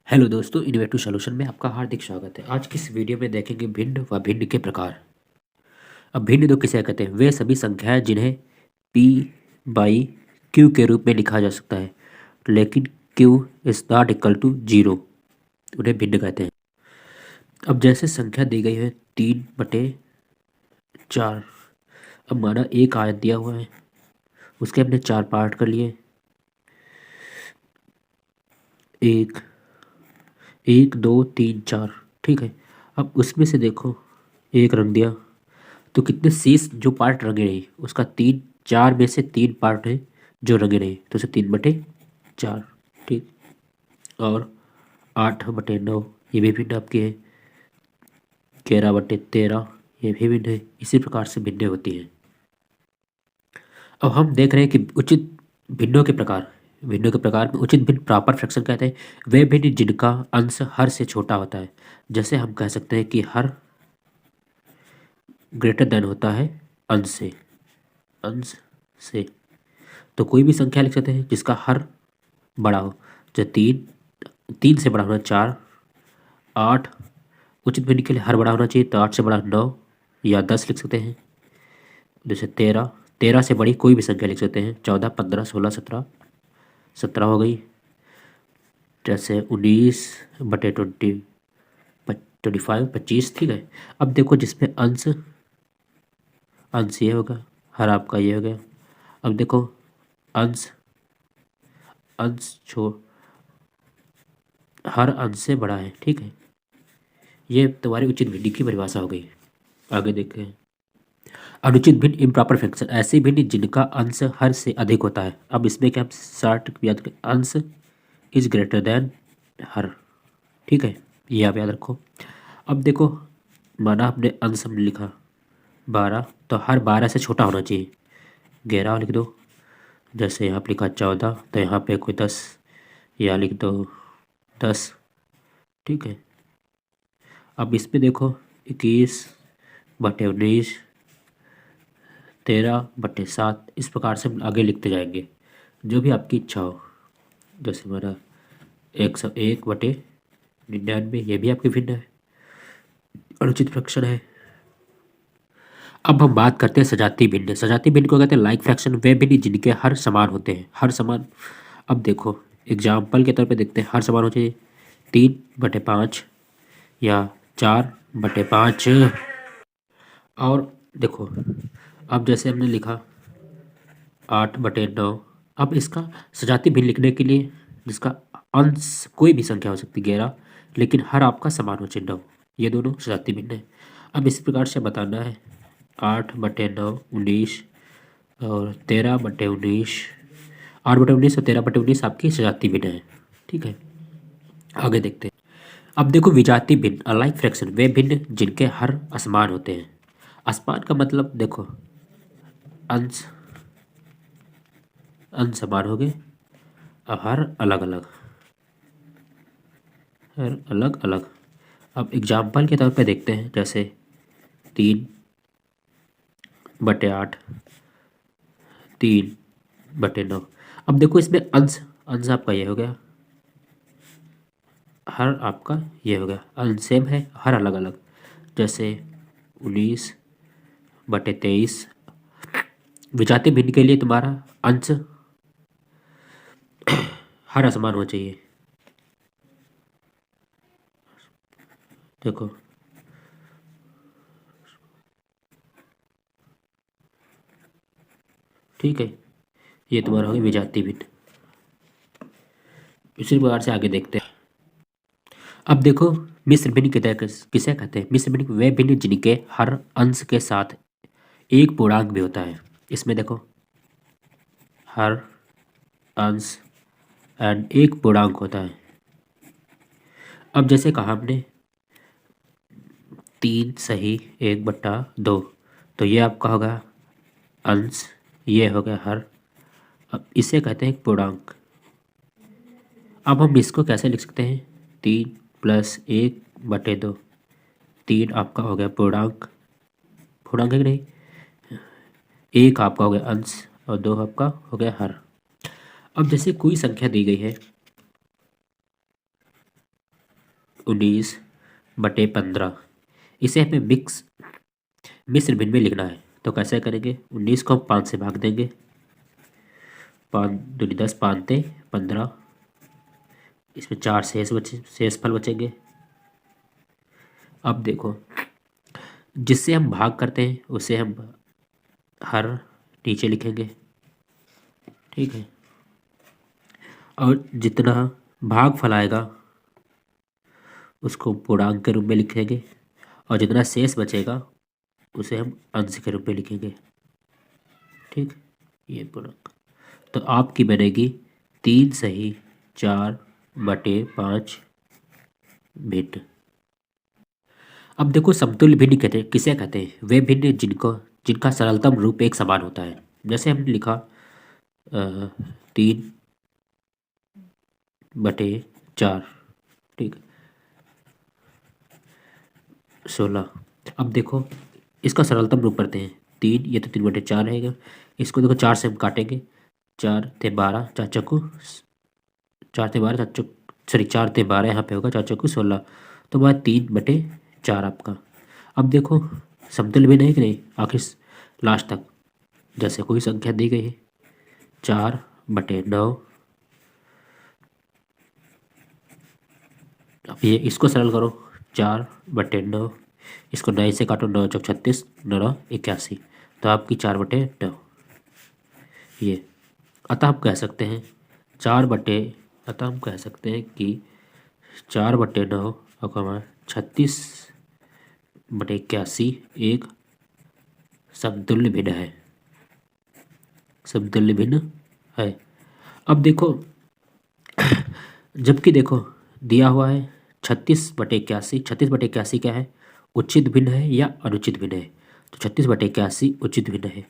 Hello दोस्तों, innovative solution में आपका हार्दिक स्वागत है। आज की इस वीडियो में देखेंगे भिन्न व भिन्न के प्रकार। अब भिन्न दो किसे कहते हैं? वे सभी संख्याएं जिन्हें p बाई q के रूप में लिखा जा सकता है, लेकिन q is not equal to 0, उन्हें भिन्न कहते हैं। अब जैसे संख्या दी गई है 3/4। अब माना एक आयत दिया हुआ है, उसके हमने 4 पार्ट कर लिए। एक, 1 2 3 4, ठीक है। अब उसमें से देखो, एक रंग दिया तो कितने शेष जो पार्ट रंगे रहे उसका 3/4 में से 3 पार्ट है जो रंगे रहे, तो उसे 3/4, ठीक। और 8/9 ये भी भिन्न आपके है। 11/13 ये भी भिन्न है। इसी प्रकार से भिन्न होती है। अब हम देख रहे हैं कि उचित भिन्नों के प्रकार। भिन्नों के प्रकार में उचित भिन्न प्रॉपर फ्रैक्शन कहते हैं वे भिन्न जिनका अंश हर से छोटा होता है। जैसे हम कह सकते हैं कि हर ग्रेटर देन होता है अंश से। अंश से तो कोई भी संख्या लिख सकते हैं जिसका हर बड़ा हो। जैसे 3 से बड़ा होना 4, 8 उचित भिन्न के लिए हर बड़ा होना चाहिए, तो 8 से बड़ा 9 या 10 लिख सकते हैं। जैसे 13 से बड़ी कोई भी संख्या लिख सकते हैं। 14, 15, 16, 17, 17 हो गई। जैसे 19/20, 25, 25, ठीक है। अब देखो जिसमें अंश अंश ये होगा, हर आपका ये हो गया। अब देखो अंश अंश छो हर अंश से बड़ा है, ठीक है। ये तुम्हारी उचित भिन्न की परिभाषा हो गई। आगे देखें। अनुचित भिन्न इम्प्रॉपर फ्रैक्शन ऐसे भिन्न जिनका अंश हर से अधिक होता है। अब इसमें क्या हम शॉर्ट याद करें, अंश इज ग्रेटर देन हर, ठीक है। ये आप याद रखो। अब देखो माना हमने अंश हमने लिखा 12, तो हर 12 से छोटा होना चाहिए। 11 लिख दो। जैसे यहाँ पे लिखा 14, तो यहाँ पे कोई 10 या लिख दो 10, ठीक है। अब इसमें देखो 21/19, 13/7, इस प्रकार से हम आगे लिखते जाएंगे जो भी आपकी इच्छा हो। जैसे हमारा 101/99, ये भी आपकी भिन्न है, अनुचित फ्रैक्शन है। अब हम बात करते हैं सजातीय भिन्न। सजातीय भिन्न को कहते हैं लाइक फ्रैक्शन वे भिन्न जिनके हर समान होते हैं। हर समान। अब देखो एग्जाम्पल के तौर पे देखते हैं, हर समान हो चाहिए 3/5 या 4/5। और देखो अब जैसे हमने लिखा 8/9। अब इसका सजातीय भिन्न लिखने के लिए जिसका अंश कोई भी संख्या हो सकती है 11, लेकिन हर आपका समान हो चाहिए 9, ये दोनों सजातीय भिन्न है। अब इस प्रकार से बताना है 8/9 19 और 13/19, 8/19 और 13/19 आपकी सजातीय भिन्न है, ठीक है। आगे देखते हैं। अब देखो विजातीय भिन्न अलाइक फ्रैक्शन वे भिन्न जिनके हर असमान होते हैं। असमान का मतलब देखो अंश अंश समान हो गए, अब हर अलग अलग, हर अलग अलग। अब एग्जाम्पल के तौर पे देखते हैं, जैसे 3/8, 3/9। अब देखो इसमें अंश अंश आपका ये हो गया, हर आपका ये हो गया। अंश सेम है, हर अलग अलग। जैसे 19/23। विजातीय भिन्न के लिए तुम्हारा अंश हर असमान होना चाहिए। देखो ठीक है, ये तुम्हारा हो गया विजातीय भिन्न। इसी प्रकार से आगे देखते हैं। अब देखो मिश्र भिन्न किसे कहते हैं? मिश्र भिन्न वे भिन्न जिनके हर अंश के साथ एक पूर्णांक भी होता है। इसमें देखो हर अंश एंड एक पूर्णांक होता है। अब जैसे कहा हमने 3 सही 1/2, तो ये आपका होगा अंश, ये हो गया हर। अब इसे कहते हैं एक पूर्णांक। अब हम इसको कैसे लिख सकते हैं? 3+1/2, 3 आपका हो गया पूर्णांक, पूर्णांक है कि नहीं। 1 आपका हो गया अंश और 2 आपका हो गया हर। अब जैसे कोई संख्या दी गई है 19/15। इसे हमें मिश्र भिन्न में लिखना है, तो कैसे करेंगे? 19 को हम 5 से भाग देंगे, 5 दूनी 10, 5 ते 15, इसमें 4 शेष फल बचेंगे। अब देखो, जिससे हम भाग करते हैं उसे हम हर नीचे लिखेंगे, ठीक है। और जितना भाग फल आएगा उसको पूर्णांक के रूप में लिखेंगे, और जितना शेष बचेगा उसे हम अंश के रूप में लिखेंगे, ठीक। ये पूर्णांक तो आपकी बनेगी 3 सही 4/5 भिन्न। अब देखो, समतुल्य भिन्न किसे कहते हैं? वे भिन्न जिनका सरलतम रूप एक समान होता है। जैसे हमने लिखा 3/4, ठीक, 16। अब देखो, इसका सरलतम रूप करते हैं 3, ये तो 3/4 रहेगा। इसको देखो 4 से हम काटेंगे, 4 ते 12, 4 चक्कू 4 ते 12, 4 ते 12 यहाँ पे होगा, 4 चक्कू 16, तो वह 3/4 आपका। अब देखो, समतुल्य भिन्न है कि नहीं आखिर लास्ट तक। जैसे कोई संख्या दी गई है 4/9, अब ये इसको सरल करो, 4/9, इसको 9 से काटो, 9 चौक 36, 9 81, तो आपकी 4/9 ये। अतः हम कह सकते हैं अतः हम कह सकते हैं कि 4/9 और 36/81 एक समतुल्य भिन्न है, समतुल्य भिन्न है। अब देखो, जबकि देखो दिया हुआ है 36/81, 36/81 क्या है? उचित भिन्न है या अनुचित भिन्न है? तो 36/81 उचित भिन्न है,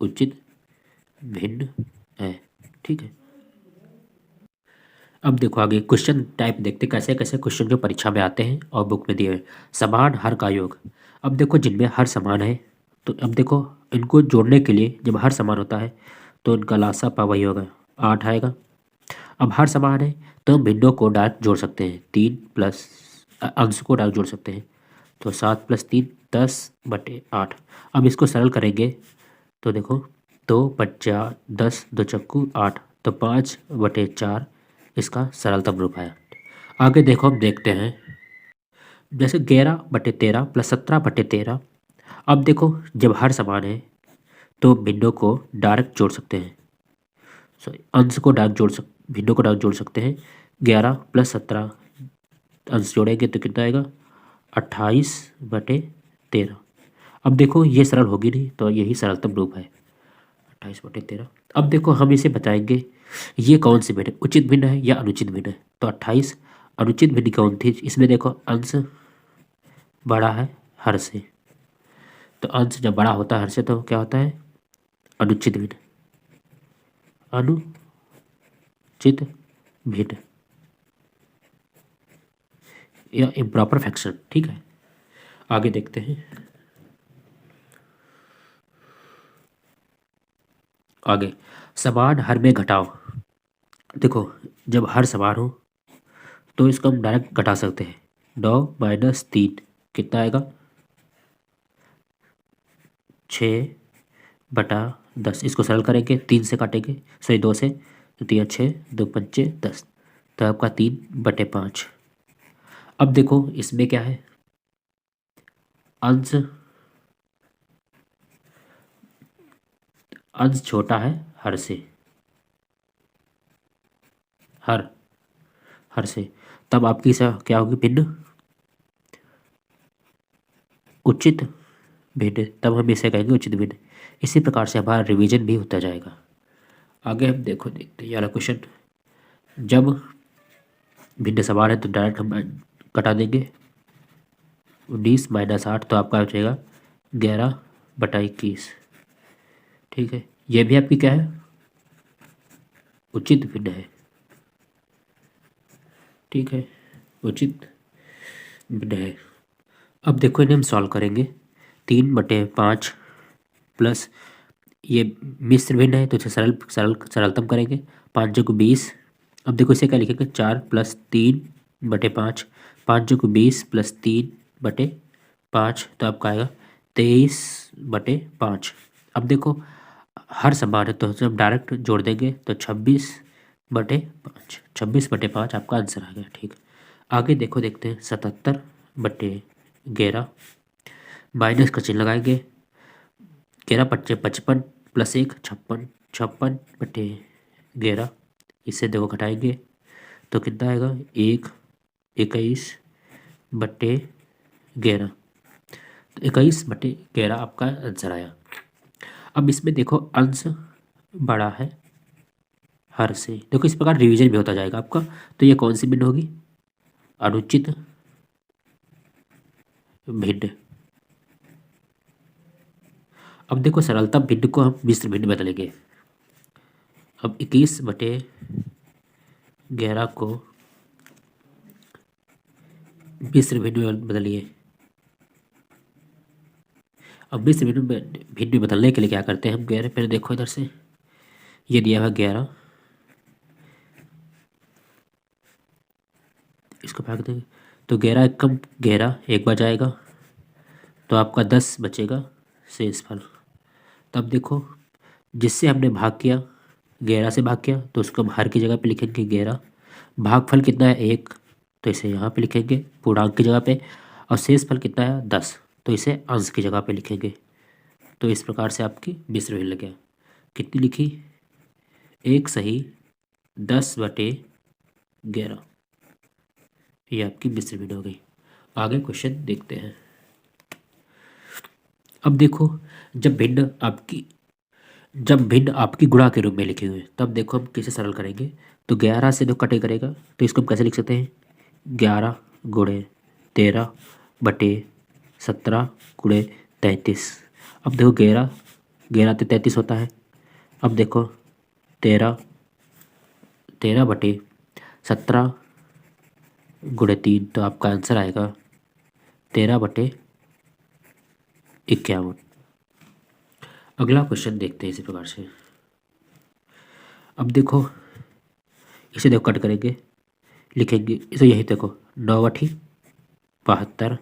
उचित भिन्न है, ठीक है। अब देखो आगे क्वेश्चन टाइप देखते कैसे कैसे क्वेश्चन जो परीक्षा में आते हैं और बुक में दिए हुए। समान हर का योग। अब देखो, जिनमें हर समान है, तो अब देखो इनको जोड़ने के लिए जब हर समान होता है तो इनका लासा वही होगा, 8 आएगा। अब हर समान है तो हम भिन्नों को डायरेक्ट जोड़ सकते हैं, 3 प्लस अंश को डायरेक्ट जोड़ सकते हैं, तो 7 + 3 10/8। अब इसको सरल करेंगे तो देखो 2/4 10, 2 चक्कू 8, तो 5/4 इसका सरलतम रूप है। आगे देखो, हम देखते हैं जैसे 11/13 + 17/13। अब देखो, जब हर समान है तो भिन्नों को डायरेक्ट जोड़ सकते हैं, सॉरी अंश को डायरेक्ट भिन्नों को डायरेक्ट जोड़ सकते हैं। 11 + 17 अंश जोड़ेंगे तो कितना आएगा? 28/13। अब देखो, ये सरल होगी नहीं, तो यही सरलतम रूप है, 28/13। अब देखो, हम इसे बताएंगे ये कौन सी भिन्न है, उचित भिन्न है या अनुचित भिन्न है। तो 28 अनुचित भिन्न कौन थी? इसमें देखो अंश बड़ा है हर से, तो अंश जब बड़ा होता है हर से तो क्या होता है? अनुचित भिन्न, अनुचित भिन्न या इम्प्रॉपर फ्रैक्शन, ठीक है। आगे देखते हैं, आगे समान हर में घटाओ। देखो, जब हर समान हो तो इसको हम डायरेक्ट घटा सकते हैं, 9 - 3 कितना आएगा? 6/10। इसको सरल करेंगे, 3 से काटेंगे, सॉरी 2 से, तो 3 × 6 2 × 5 10, तो आपका 3/5। अब देखो, इसमें क्या है? अंश अंश छोटा है हर से, हर से, तब आपकी क्या होगी? भिन्न, उचित भिन्न, तब हम इसे कहेंगे उचित भिन्न। इसी प्रकार से हमारा रिवीजन भी होता जाएगा। आगे हम देखते हैं ये वाला क्वेश्चन। जब भिन्न समान है तो डायरेक्ट हम कटा देंगे, 19 - 8, तो आपका हो जाएगा 11/21, ठीक है। ये भी आपकी क्या है? उचित भिन्न है, ठीक है, उचित भिन्न है। अब देखो, इन्हें हम सॉल्व करेंगे, 3/5 प्लस ये मिश्र भिन्न है तो इसे सरलतम करेंगे, 5 × 20। अब देखो, इसे क्या लिखेंगे? 4 + 3 बटे 5, 5 जो को 20 प्लस 3 बटे 5, तो आपका आएगा 23 बटे 5। अब देखो हर समान है तो हम डायरेक्ट जोड़ देंगे, तो 26 बटे 5, 26 बटे 5 आपका आंसर आ गया। ठीक, आगे देखो, देखते हैं 77 बटे 11, माइनस का चिन्ह लगाएंगे, 11 पच्चे 55 प्लस 1 56, 56 बटे 11, इससे देखो घटाएंगे तो कितना आएगा 1, 21 बटे 11, तो 21 बटे 11 आपका आंसर आया। अब इसमें देखो अंश बड़ा है हर से, देखो इस प्रकार रिवीजन भी होता जाएगा आपका। तो ये कौन सी भिन्न होगी, अनुचित भिन्न। अब देखो सरलता भिन्न को हम मिश्र भिन्न बदलेंगे। अब 21 बटे 11 को मिश्र भिन्न में बदलिए। अब मिश्र भिन्न में बदलने के लिए क्या करते हैं हम, 11 पहले देखो इधर से, ये दिया हुआ 11, इसको भाग देंगे तो 11 कम 11 एक बार जाएगा, तो आपका 10 बचेगा शेष फल। तब देखो जिससे हमने भाग किया 11 से भाग किया, तो उसको हम हर की जगह पे लिखेंगे 11, भागफल कितना है 1, तो इसे यहाँ पे लिखेंगे पूर्णांक की जगह पे, और शेष फल कितना है 10, तो इसे अंश की जगह पे लिखेंगे। तो इस प्रकार से आपकी मिश्र भिन्न लग गया। कितनी लिखी, 1 सही 10 बटे 11, ये आपकी मिश्र भिन्न हो गई। आगे क्वेश्चन देखते हैं। अब देखो जब भिन्न आपकी गुणा के रूप में लिखे हुए, तब देखो हम कैसे सरल करेंगे। तो 11 से जो कटे करेगा, तो इसको हम कैसे लिख सकते हैं, 11 गुणे 13 बटे 17 गुणे 33। अब देखो 11 11 तो 33 होता है। अब देखो 13 13 बटे 17 गुणे 3, तो आपका आंसर आएगा 13 बटे 51। अगला क्वेश्चन देखते हैं इसी प्रकार से। अब देखो इसे देखो कट करेंगे, लिखेंगे इसे, यही देखो 9 अठी 72,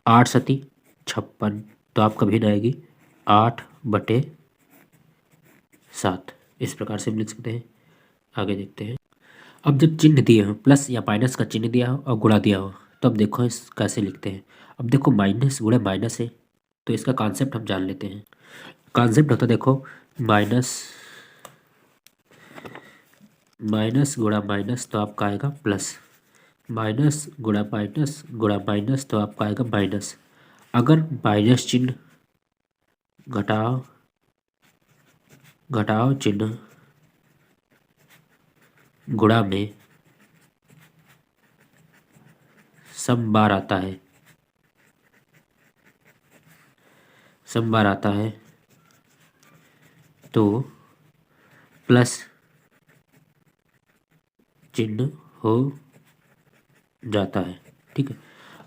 8 सती 56, तो आपका भिन्न आएगी 8 बटे 7। इस प्रकार से हम लिख सकते हैं। आगे देखते हैं। अब जब चिन्ह दिए हो, प्लस या माइनस का चिन्ह दिया हो और गुणा दिया हो, तो अब देखो इस कैसे लिखते हैं। अब देखो माइनस गुणा माइनस है, तो इसका कॉन्सेप्ट हम जान लेते हैं। कॉन्सेप्ट होता देखो माइनस गुणा माइनस, तो आपका आएगा प्लस, माइनस गुणा माइनस, तो आपका आएगा माइनस। अगर माइनस चिन्ह घटाओ चिन्ह गुणा में समबार आता है, तो प्लस चिन्ह हो जाता है। ठीक है।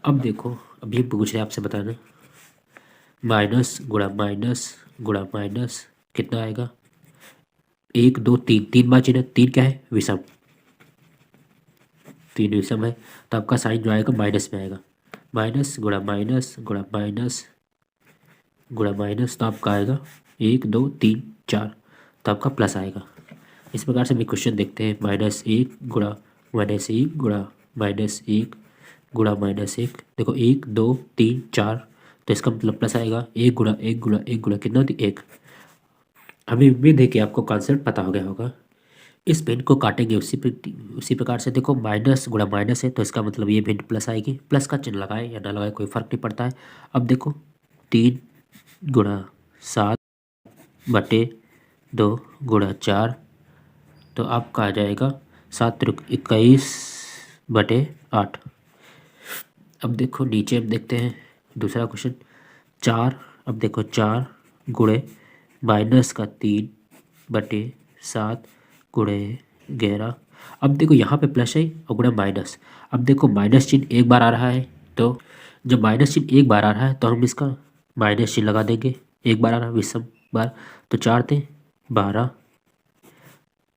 अब देखो अभी पूछ रहे आपसे बताना, माइनस गुणा माइनस कितना आएगा, 1 2 3, 3 बार चिन्ह, 3 क्या है विषम, 3 विषम है, तो आपका साइन जो आएगा माइनस में आएगा। माइनस गुणा माइनस, तो आपका आएगा 1 2 3 4, तो आपका प्लस आएगा। इस प्रकार से हम क्वेश्चन देखते हैं, -1 गुणा -1 गुणा -1 गुणा -1, देखो 1 2 3 4, तो इसका मतलब प्लस आएगा। 1 गुणा 1 गुणा 1 गुणा कितना होती 1। हमें उम्मीद है कि आपको कॉन्सेप्ट पता हो गया होगा। इस भिन्न को काटेंगे उसी प्रकार से, देखो माइनस गुणा माइनस है, तो इसका मतलब ये भिन्न प्लस आएगी, प्लस का चिन्ह लगाए या ना लगाए कोई फर्क नहीं पड़ता है। अब देखो 3 गुणा 7 बटे 2 गुणा 4, तो आपका आ जाएगा 7 त्रिक 21 बटे 8। अब देखो नीचे हम देखते हैं दूसरा क्वेश्चन, 4, अब देखो 4 गुणे माइनस का 3 बटे 7 गुणे 11। अब देखो यहाँ पे प्लस है और गुणा माइनस। अब देखो माइनस चिन्ह एक बार आ रहा है, तो जब माइनस चिन्ह एक बार आ रहा है तो हम इसका माइनस चिन्ह लगा देंगे, एक बार आ रहा है विषम बार, तो 4 थे 12,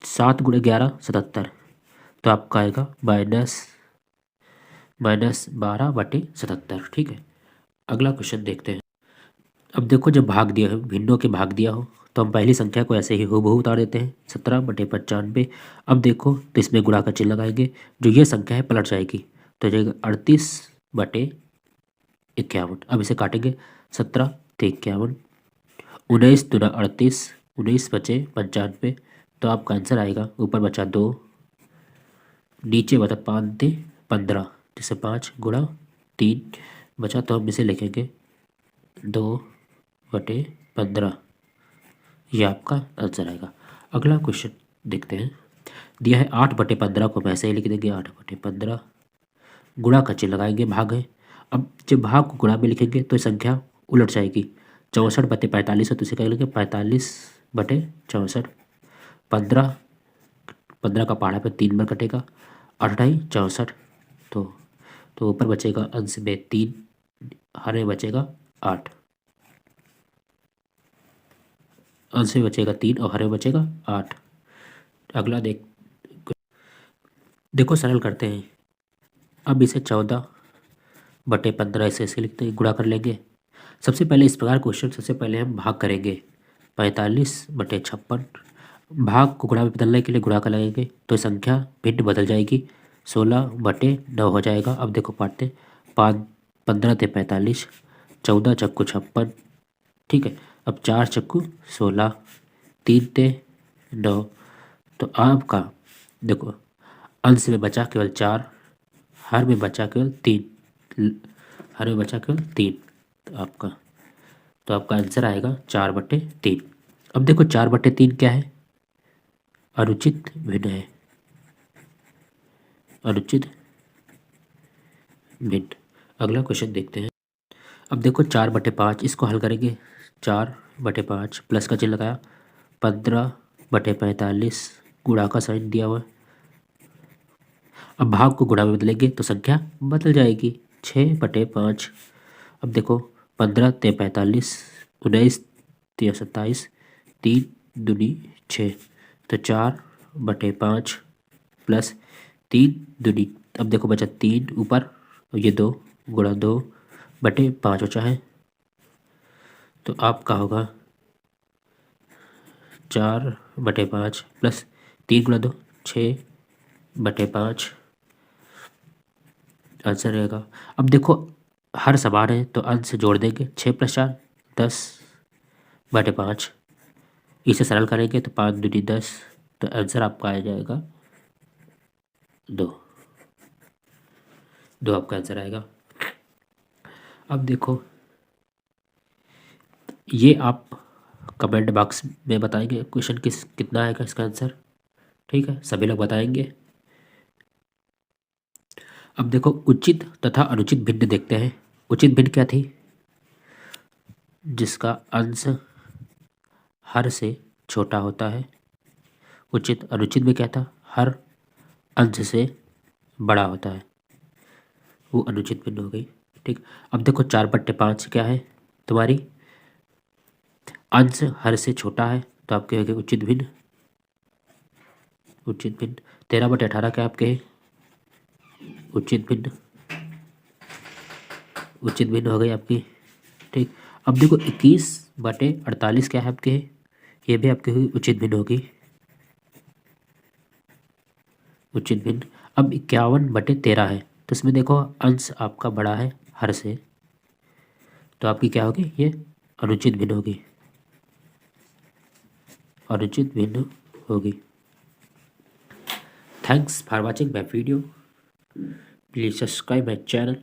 7 गुणे 11 77, तो आपका आएगा -12/77। ठीक है, अगला क्वेश्चन देखते हैं। अब देखो, जब भाग दिया है, भिन्नों के भाग दिया हो, तो हम पहली संख्या को ऐसे ही हूबहू उतार देते हैं, 17/95। अब देखो, तो इसमें गुणा का चिन्ह लगाएंगे, जो ये संख्या है पलट जाएगी, तो जाएगा 38/51। अब इसे काटेंगे, 17 तो 51, 19 दूना 38, 19 बचे 95। तो आपका आंसर आएगा, ऊपर बचा 2, नीचे बचा 5 थे 15, जैसे 5 × 3 बचा, तो हम इसे लिखेंगे 2/15। ये आपका आंसर आएगा। अगला क्वेश्चन देखते हैं। दिया है 8/15 को हम ऐसे ही लिख देंगे, 8/15, गुणा का चिन्ह लगाएंगे, भाग है। अब जब भाग को गुणा में लिखेंगे तो संख्या उलट जाएगी, 64/45 है, तो इसे क्या लिखेंगे, 45/64। 15, 15 का पहाड़ा पे 3 बार कटेगा, 8×8 = 64। तो ऊपर बचेगा अंश में 3, हर में बचेगा 8, अंश में बचेगा 3 और हर में बचेगा 8। अगला देखो, सरल करते हैं। अब इसे 14/15 ऐसे लिखते हैं, गुणा कर लेंगे। सबसे पहले इस प्रकार क्वेश्चन, सबसे पहले हम भाग करेंगे, 45/56। भाग को गुणा में बदलने के लिए गुणा कर लगेंगे, तो संख्या भिन्न बदल जाएगी, 16/9 हो जाएगा। अब देखो पाठते, 15 थे 45, 14 चक्कू 56। ठीक है, अब 4 चक्कू 16, 3 थे 9। तो आपका देखो, अंश में बचा केवल 4, हर में बचा केवल 3, हर में बचा केवल 3। तो आपका आंसर आएगा 4/3। अब देखो, 4/3 क्या है, अनुचित भिन्न है, अनुचित भिन्न। अगला क्वेश्चन देखते हैं। अब देखो, 4/5 इसको हल करेंगे, 4/5 प्लस का चिन्ह लगाया, 15/45, गुणा का साइन दिया हुआ है। अब भाग को गुणा में बदलेंगे तो संख्या बदल जाएगी, 6/5। अब देखो, 15 × 45, 19 × 27, 3 दूनी 6, तो 4/5 प्लस 3 दूनी, अब देखो बचा 3 ऊपर, ये 2 × 2/5 बचा है। तो आपका होगा 4/5 प्लस 3 × 2 6/5 आंसर रहेगा। अब देखो, हर समान है तो अंश जोड़ देंगे, 6 + 4 10/5। इसे सरल करेंगे तो 5 दूनी 10, तो आंसर आपका आ जाएगा 2। आपका आंसर आएगा। अब देखो, ये आप कमेंट बॉक्स में बताएंगे क्वेश्चन कितना आएगा इसका आंसर। ठीक है, सभी लोग बताएंगे। अब देखो, उचित तथा अनुचित भिन्न देखते हैं। उचित भिन्न क्या थी, जिसका अंश हर से छोटा होता है। उचित अनुचित में क्या था, हर अंश से बड़ा होता है, वो अनुचित भिन्न हो गई। ठीक, अब देखो, 4/5 क्या है तुम्हारी, अंश हर से छोटा है, तो आपके हो गए उचित भिन्न। उचित भिन्न 13/18 क्या आपके उचित भिन्न, उचित भिन्न हो गई आपकी। ठीक, अब देखो, 21/48 क्या है आपके, ये भी आपके हुई उचित भिन्न होगी, उचित भिन्न। अब 51/13 है, तो इसमें देखो अंश आपका बड़ा है हर से, तो आपकी क्या होगी, ये अनुचित भिन्न होगी, अनुचित भिन्न होगी। Thanks for watching my video, please subscribe my channel.